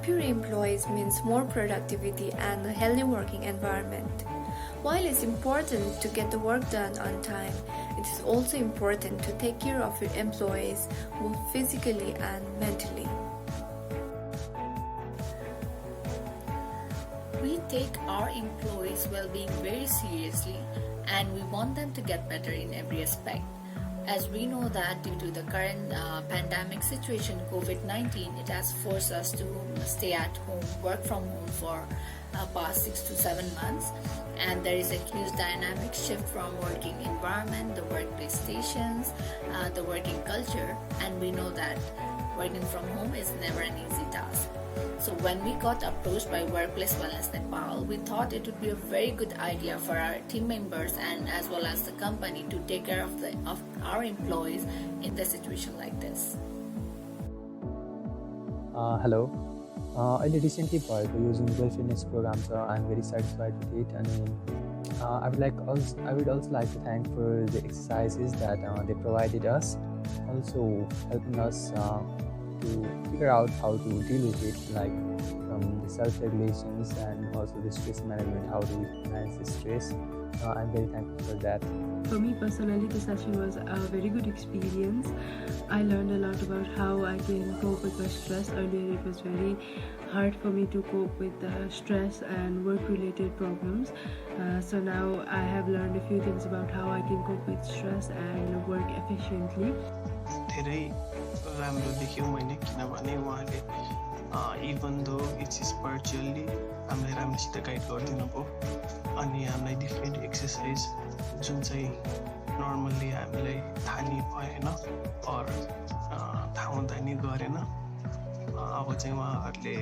Happier employees means more productivity and a healthy working environment. While it's important to get the work done on time, it is also important to take care of your employees both physically and mentally. We take our employees' well-being very seriously and we want them to get better in every aspect. As we know that due to the current pandemic situation, COVID-19, it has forced us to stay at home, work from home for past 6 to 7 months. And there is a huge dynamic shift from working environment, the workplace stations, the working culture. And we know that working from home is never an easy task. So when we got approached by Workplace Wellness Nepal, we thought it would be a very good idea for our team members and as well as the company to take care of our employees in the situation like this. Hello. अहिले recently भएको यो जुन well fitness programme छ I am very satisfied with it अनि I would also like to thank for the exercises that they provided us, also helping us to figure out how to deal with it, like from the self-regulations and also the stress management, how to manage the stress. I'm very thankful for that. For me personally, the session was a very good experience. I learned a lot about how I can cope with my stress. Earlier it was very hard for me to cope with stress and work-related problems. So now I have learned a few things about how I can cope with stress and work efficiently. धेरै राम्रो देख्यो मैले किनभने उहाँले even though it's is virtually हामीलाई राम्रोसित guide गरिदिनु भयो अनि हामीलाई डिफ्रेन्ट एक्सर्साइज जुन चाहिँ नर्मल्ली हामीलाई थाहा नि भएन अर थाहा हुँदा नि गरेन अब चाहिँ उहाँहरूले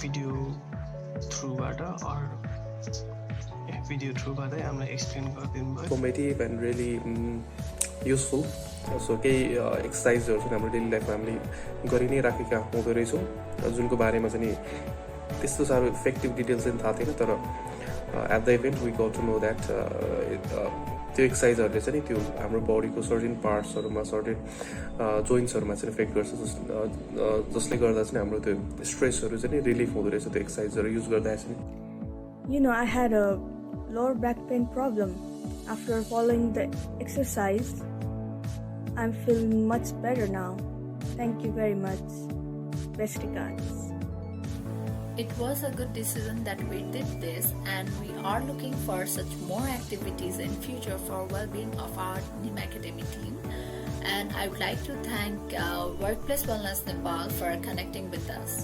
भिडियो थ्रुबाटै हामीलाई एक्सप्लेन गरिदिनु भयो Informative and really useful. सो केही एक्सर्साइजहरू चाहिँ हाम्रो डेली लाइफमा हामीले गरि नै राखेका हुँदो रहेछौँ जुनको बारेमा चाहिँ त्यस्तो साह्रो इफेक्टिभ डिटेल्स चाहिँ थाहा थिएन तर at the event we got to know that त्यो एक्सर्साइजहरूले चाहिँ त्यो हाम्रो बडीको सर्टेन पार्ट्सहरूमा सर्टेन जोइन्ट्सहरूमा चाहिँ इफेक्ट गर्छ जसले गर्दा चाहिँ हाम्रो त्यो स्ट्रेसहरू चाहिँ रिलिफ हुँदो रहेछ त्यो एक्सर्साइजहरू युज गर्दा चाहिँ You know, I had a lower back pain problem. After following the exercise, I'm feeling much better now. Thank you very much. Best regards. It was a good decision that we did this and we are looking for such more activities in future for well-being of our Neemacademy team. And I would like to thank Workplace Wellness Nepal for connecting with us.